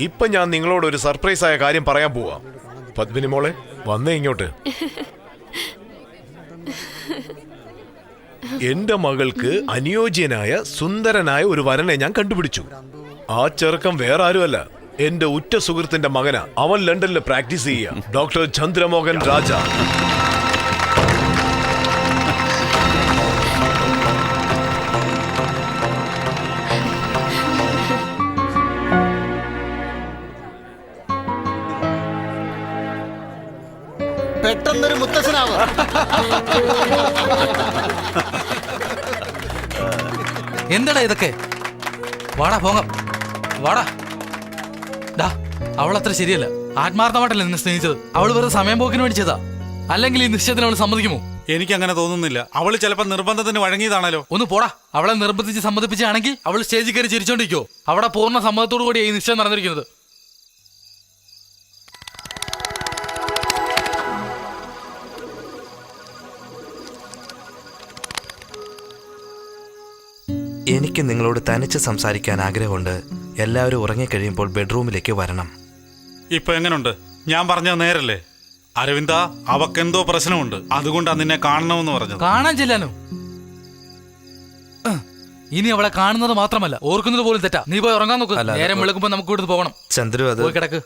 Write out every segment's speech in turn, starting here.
ഇപ്പൊ ഞാൻ നിങ്ങളോട് ഒരു സർപ്രൈസ് ആയ കാര്യം പറയാൻ പോവാ. പത്മിനി മോളെ വന്നേ ഇങ്ങോട്ട്. എന്റെ മകൾക്ക് അനുയോജ്യനായ സുന്ദരനായ ഒരു വരനെ ഞാൻ കണ്ടുപിടിച്ചു. ആ ചെറുക്കം വേറെ ആരുമല്ല, എന്റെ ഉറ്റ സുഹൃത്തിന്റെ മകനാ. അവൻ ലണ്ടനിൽ പ്രാക്ടീസ് ചെയ്യുക. ഡോക്ടർ ചന്ദ്രമോഹൻ രാജ. പെട്ടെന്നൊരു മുത്തച്ഛനാവ്. എന്താടാ ഇതൊക്കെ? വാടാ പോകാം, വാടാ. ഡാ, അവളത്ര ശരിയല്ല. ആത്മാർത്ഥമായിട്ടല്ല നിന്നെ സ്നേഹിച്ചത്. അവള് വെറുതെ സമയം പോക്കിന് വേണ്ടി ചെയ്താ. അല്ലെങ്കിൽ ഈ നിശ്ചയത്തിന് അവള് സമ്മതിക്കുമോ? എനിക്ക് അങ്ങനെ തോന്നുന്നില്ല. അവള് ചിലപ്പോൾ നിർബന്ധത്തിന് വഴങ്ങിയതാണല്ലോ. ഒന്ന് പോടാ. അവളെ നിർബന്ധിച്ച് സമ്മതിപ്പിച്ചാണെങ്കിൽ അവൾ സ്റ്റേജിൽ കയറി ചിരിച്ചോണ്ടിരിക്കോ? അവിടെ പൂർണ്ണ സമ്മതത്തോടു കൂടി ഈ നിശ്ചയം നടന്നിരിക്കുന്നത്. എനിക്ക് നിങ്ങളോട് തനിച്ച് സംസാരിക്കാൻ ആഗ്രഹമുണ്ട്. എല്ലാവരും ഉറങ്ങിക്കഴിയുമ്പോൾ ബെഡ്റൂമിലേക്ക് വരണം. ഇപ്പൊ എങ്ങനുണ്ട്? ഞാൻ പറഞ്ഞത് നേരല്ലേ? അരവിന്ദ, അവക്കെന്തോ പ്രശ്നമുണ്ട്. അതുകൊണ്ടാണ് നിന്നെ കാണണമെന്ന് പറഞ്ഞത്. കാണാൻ ചെല്ലാനോ? ഇനി അവളെ കാണുന്നത് മാത്രമല്ല, ഓർക്കുന്നത് പോലും തെറ്റാ. നീ പോയി ഉറങ്ങാൻ നോക്ക്. നേരം വിളക്കുമ്പോ നമുക്ക് ഇവിടുന്ന് പോകണം. ചന്ദ്രു, അത് പോയി കിടക്ക്.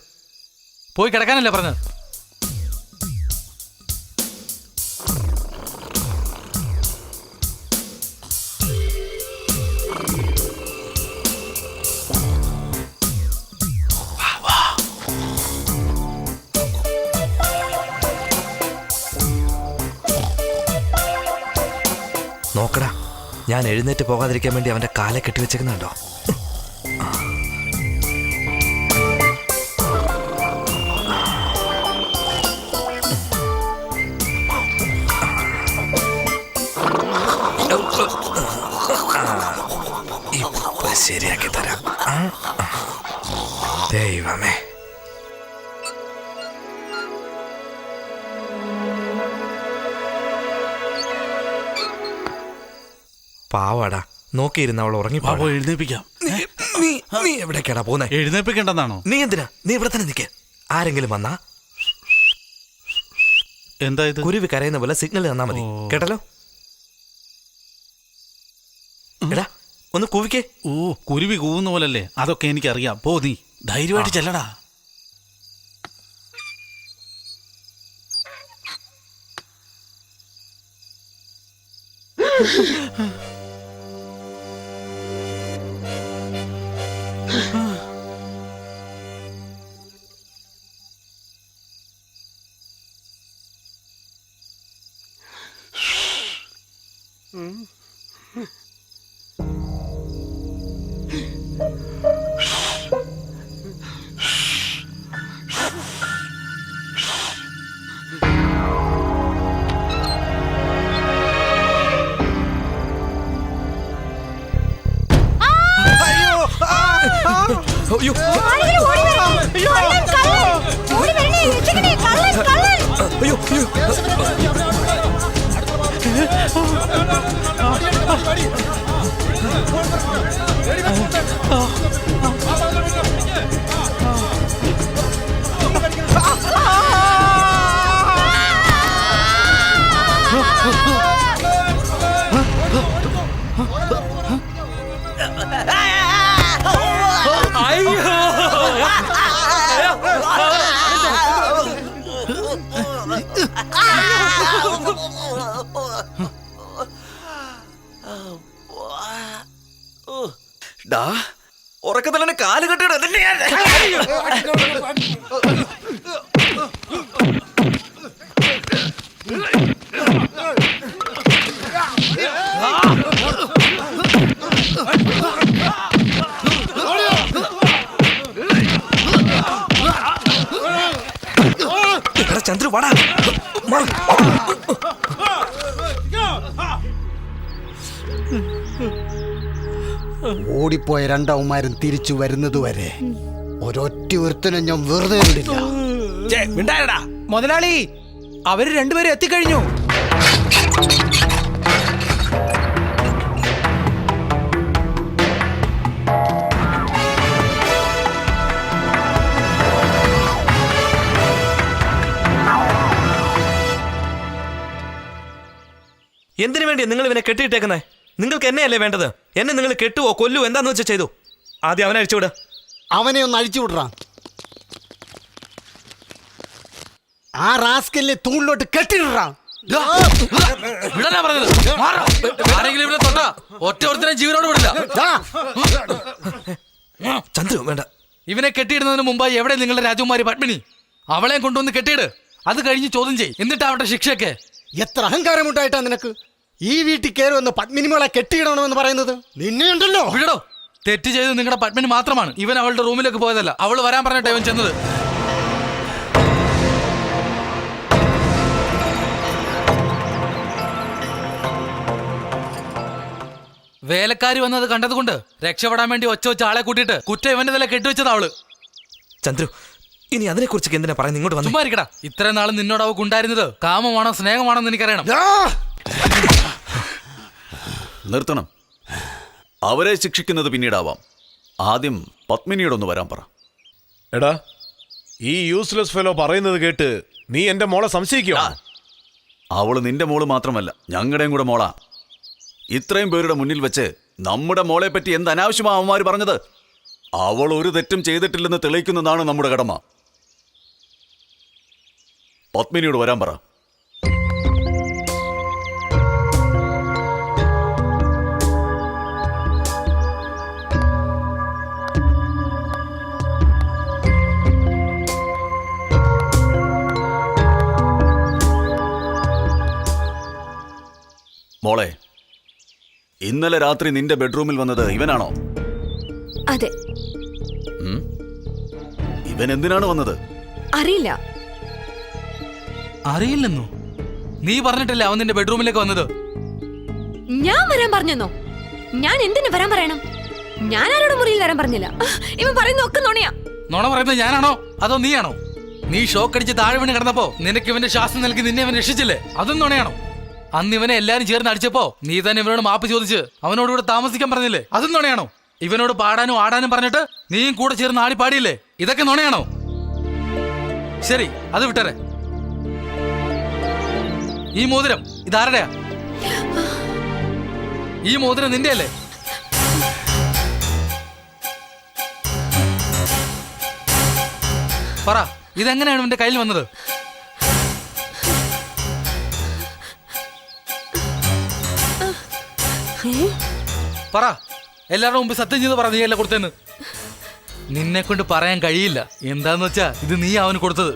പോയി കിടക്കാനല്ലേ പറഞ്ഞത്? നോക്കടാ, ഞാൻ എഴുന്നേറ്റ് പോകാതിരിക്കാൻ വേണ്ടി അവന്റെ കാലെ കെട്ടിവെച്ചേക്കുന്നുണ്ടോ? ഇപ്പൊ ശരിയാക്കി തരാം. ദൈവമേ, പാവാടാ. നോക്കിയിരുന്ന അവൾ ഉറങ്ങി. എഴുന്നേപ്പിക്കാം. നീ എവിടേക്കാടാ പോന്നെ? എഴുന്നേപ്പിക്കണ്ടെന്നാണോ? നീ എന്തിനാ? നീ ഇവിടെ തന്നെ നിൽക്ക്. ആരെങ്കിലും വന്നാ എന്താ ഇത്? കുരുവി കരയുന്ന പോലെ സിഗ്നൽ തന്നാ മതി. കേട്ടല്ലോ? എടാ, ഒന്ന് കൂവിക്കേ. ഓ, കുരുവി കൂവുന്ന പോലല്ലേ? അതൊക്കെ എനിക്കറിയാം. പോ, നീ ധൈര്യമായിട്ട് ചെല്ലടാ. അയ്യോ, അയ്യോ, ഡാ, ഉറക്കത്തിലെ കാല് കെട്ടിട. ചന്ദ്രു, വാടാ. ഓടിപ്പോയ രണ്ടവന്മാരും തിരിച്ചു വരുന്നതുവരെ ഒരൊറ്റ ഒരുത്തനും ഞാൻ വെറുതെ വിടില്ല. മുതലാളി, അവര് രണ്ടുപേരും എത്തിക്കഴിഞ്ഞു. എന്തിനു വേണ്ടിയാ നിങ്ങൾ ഇവനെ കെട്ടിയിട്ടേക്കുന്നേ? നിങ്ങൾക്ക് എന്നെയല്ലേ വേണ്ടത്? എന്നെ നിങ്ങൾ കെട്ടുവോ കൊല്ലുവോ എന്താന്ന് വെച്ചാൽ ചെയ്തു. ആദ്യം അവനെ അഴിച്ചുവിട്. അവനെ ഒന്ന് അഴിച്ചു വിടറാ. ആ റാസ്കലിനെ തൂണിലോട്ട് കെട്ടിടാ. വിടാനാ പറഞ്ഞത്. മാറോ. ആരെങ്കിലും ഇവനെ തൊട്ടാ ഒറ്റ ഒരുത്തനെ ജീവനോട് വിടില്ല. ചന്ദ്രു വേണ്ട. ഇവനെ കെട്ടിയിടുന്നതിന് മുമ്പായി എവിടെ നിങ്ങളുടെ രാജകുമാരി പത്മിനി? അവളെ കൊണ്ടുവന്ന് കെട്ടിയിട്. അത് കഴിഞ്ഞ് ചോദ്യം ചെയ്യും. എന്നിട്ട് അവരുടെ ശിക്ഷയൊക്കെ. എത്ര അഹങ്കാരമുണ്ടായിട്ടാ നിനക്ക് ഈ വീട്ടിൽ കയറുമെന്ന് പത്മിനിമോളെ കെട്ടിയിടണമെന്ന് പറയുന്നത്? നിന്നെയുണ്ടല്ലോ. വിടടോ. തെറ്റ് ചെയ്ത് നിങ്ങളുടെ പത്മിനി മാത്രമാണ്. ഇവൻ അവളുടെ റൂമിലേക്ക് പോയതല്ല. അവൾ വരാൻ പറഞ്ഞിട്ട് ഇവൻ ചെന്നത്. വേലക്കാരി വന്നത് കണ്ടതുകൊണ്ട് രക്ഷപ്പെടാൻ വേണ്ടി ഒച്ച വെച്ച ആളെ കൂട്ടിയിട്ട് കുറ്റം ഇവന്റെ തല കെട്ടിവെച്ചത് അവള്. ചന്ദ്രു ഇനി അതിനെ കുറിച്ച് എന്തിനാ പറയുന്നത്? ഇങ്ങോട്ട് വന്നു. ചുമ്മാ ഇരിക്കടാ. ഇത്രയും നാളും നിന്നോട് അവൾക്ക് ഉണ്ടായിരുന്നത് കാമമാണോ സ്നേഹമാണോ എന്ന് എനിക്കറിയണം. നിർത്തണം. അവരെ ശിക്ഷിക്കുന്നത് പിന്നീടാവാം. ആദ്യം പത്മിനിയോടൊന്ന് വരാൻ പറ. എടാ, ഈ യൂസ്ലെസ് ഫെലോ പറയുന്നത് കേട്ട് നീ എന്റെ മോളെ സംശയിക്കുക? അവള് നിന്റെ മോള് മാത്രമല്ല, ഞങ്ങളുടെയും കൂടെ മോളാ. ഇത്രയും പേരുടെ മുന്നിൽ വെച്ച് നമ്മുടെ മോളെ പറ്റി എന്ത് അനാവശ്യമാ അവന്മാർ പറഞ്ഞത്? അവൾ ഒരു തെറ്റും ചെയ്തിട്ടില്ലെന്ന് തെളിയിക്കുന്നതാണ് നമ്മുടെ കടമ. പത്മിനിയോട് വരാൻ പറ. മോളെ, ഇന്നലെ രാത്രി നിന്റെ ബെഡ്റൂമിൽ വന്നത് ഇവനാണോ? അതെ. ഇവൻ എന്തിനാണ് വന്നത്? അറിയില്ല. അറിയില്ലെന്നോ? നീ പറഞ്ഞിട്ടല്ലേ അവൻ നിന്റെ ബെഡ്റൂമിലേക്ക് വന്നത്? ഞാൻ വരാൻ പറഞ്ഞെന്നോ? ഞാൻ എന്തിനു വരാൻ പറയണം? ഞാൻ ആരോടും മുറിയിൽ വരാൻ പറഞ്ഞില്ല. ഇവൻ പറയുന്ന ഒക്കെ നുണയാ. നുണ പറയുന്നത് ഞാനാണോ അതോ നീയാണോ? നീ ഷോക്ക് അടിച്ച് താഴെ വീണ് കിടന്നപ്പോ നിനക്ക് ഇവന്റെ ശ്വാസം നൽകി നിന്നെ അവൻ രക്ഷിച്ചില്ലേ? അതും നുണയാണോ? അന്ന് ഇവനെ എല്ലാരും ചേർന്ന് അടിച്ചപ്പോ നീ തന്നെ ഇവനോട് മാപ്പ് ചോദിച്ച് അവനോട് കൂടെ താമസിക്കാൻ പറഞ്ഞില്ലേ? അതും നുണയാണോ? ഇവനോട് പാടാനും ആടാനും പറഞ്ഞിട്ട് നീയും കൂടെ ചേർന്ന് ആടി പാടിയില്ലേ? ഇതൊക്കെ നുണയാണോ? ശരി, അത് വിട്ടരെ. ഈ മോതിരം ഇതാരുടെയാ? ഈ മോതിരം നിന്റെ അല്ലേ? പറ, ഇതെങ്ങനെയാണ് ഇവന്റെ കയ്യിൽ വന്നത്? പറ, എല്ലാവരുടെ മുമ്പ് സത്യം ചെയ്ത് പറ, നീ അല്ല കൊടുത്തെന്ന്. നിന്നെ കൊണ്ട് പറയാൻ കഴിയില്ല. എന്താന്ന് വെച്ചാ ഇത് നീ അവന് കൊടുത്തത്.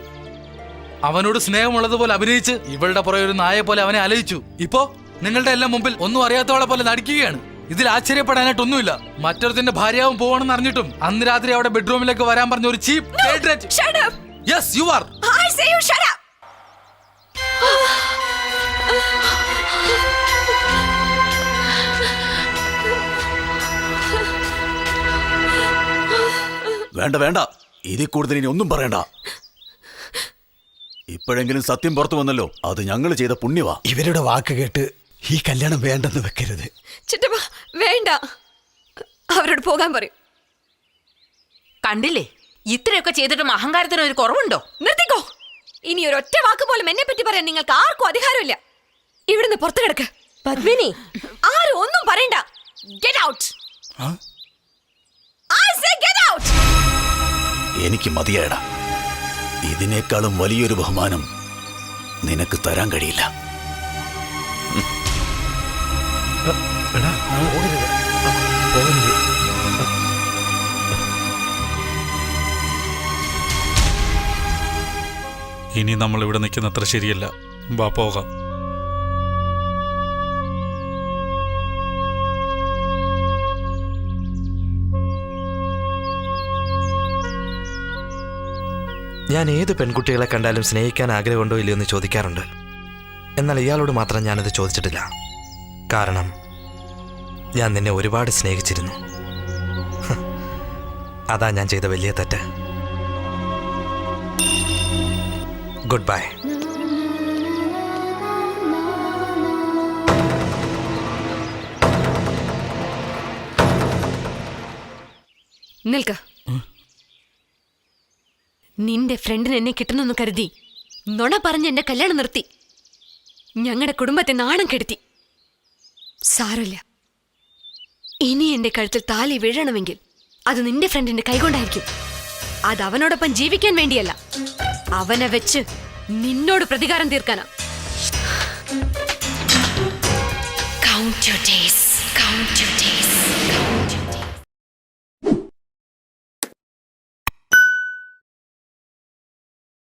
അവനോട് സ്നേഹമുള്ളതുപോലെ അഭിനയിച്ച് ഇവളുടെ പുറകെ ഒരു നായെ പോലെ അവനെ അലയിച്ചു. ഇപ്പോ നിങ്ങളുടെ എല്ലാം മുമ്പിൽ ഒന്നും അറിയാത്തവളെ പോലെ നടിക്കുകയാണ്. ഇതിൽ ആശ്ചര്യപ്പെടാനായിട്ടൊന്നുമില്ല. മറ്റൊരുത്തിന്റെ ഭാര്യയാവും പോകണമെന്ന് അറിഞ്ഞിട്ടും അന്ന് രാത്രി അവിടെ ബെഡ്റൂമിലേക്ക് വരാൻ പറഞ്ഞ ഒരു ചീപ്പ്. Yes, you are. I say you shut up. വേണ്ട വേണ്ട, ഇതിൽ കൂടുതൽ ഇനി ഒന്നും പറയണ്ട. ഇപ്പോഴെങ്കിലും സത്യം പുറത്തു വന്നല്ലോ, അത് ഞങ്ങൾ ചെയ്ത പുണ്യവാ. ഇവരുടെ വാക്ക് കേട്ട് ഈ കല്യാണം വേണ്ടെന്ന് വെക്കരുത്. ചിറ്റപ്പ വേണ്ട, അവരോട് പോകാൻ പറയും. കണ്ടില്ലേ, ഇത്രയൊക്കെ ചെയ്തിട്ടും അഹങ്കാരത്തിന് ഒരു കുറവുണ്ടോ? നിർത്തിക്കോ. ഇനി ഒരു ഒറ്റ വാക്ക് പോലും എന്നെ പറ്റി പറയാൻ നിങ്ങൾക്ക് ആർക്കും അധികാരമില്ല. ഇവിടുന്ന് പുറത്തു കിടക്ക്. പത്മിനി, ആരും ഒന്നും പറയണ്ട. Get out. I say get out. എനിക്ക് മതിയായടാ. ഇതിനേക്കാളും വലിയൊരു ബഹുമാനം നിനക്ക് തരാൻ കഴിയില്ല. ഇനി നമ്മൾ ഇവിടെ നിൽക്കുന്നത്ര ശരിയല്ല. വാ പോകാം. ഞാൻ ഏത് പെൺകുട്ടികളെ കണ്ടാലും സ്നേഹിക്കാൻ ആഗ്രഹമുണ്ടോ ഇല്ലയോ എന്ന് ചോദിക്കാറുണ്ട്. എന്നാൽ ഇയാളോട് മാത്രം ഞാനത് ചോദിച്ചിട്ടില്ല. കാരണം ഞാൻ നിന്നെ ഒരുപാട് സ്നേഹിച്ചിരുന്നു. അതാ ഞാൻ ചെയ്ത വലിയ തെറ്റ്. Good bye. നിൽക്ക. നിന്റെ ഫ്രണ്ടിന് എന്നെ കിട്ടണമെന്ന് കരുതി നുണ പറഞ്ഞ് എന്റെ കല്യാണം നിർത്തി. ഞങ്ങളുടെ കുടുംബത്തെ നാണം കെടുത്തി. സാരമില്ല. ഇനി എന്റെ കഴുത്തിൽ താലി വീഴണമെങ്കിൽ അത് നിന്റെ ഫ്രണ്ടിന്റെ കൈകൊണ്ടായിരിക്കും. അത് അവനോടൊപ്പം ജീവിക്കാൻ വേണ്ടിയല്ല, അവനെ വെച്ച് നിന്നോട് പ്രതികാരം തീർക്കാനാ. Count your days.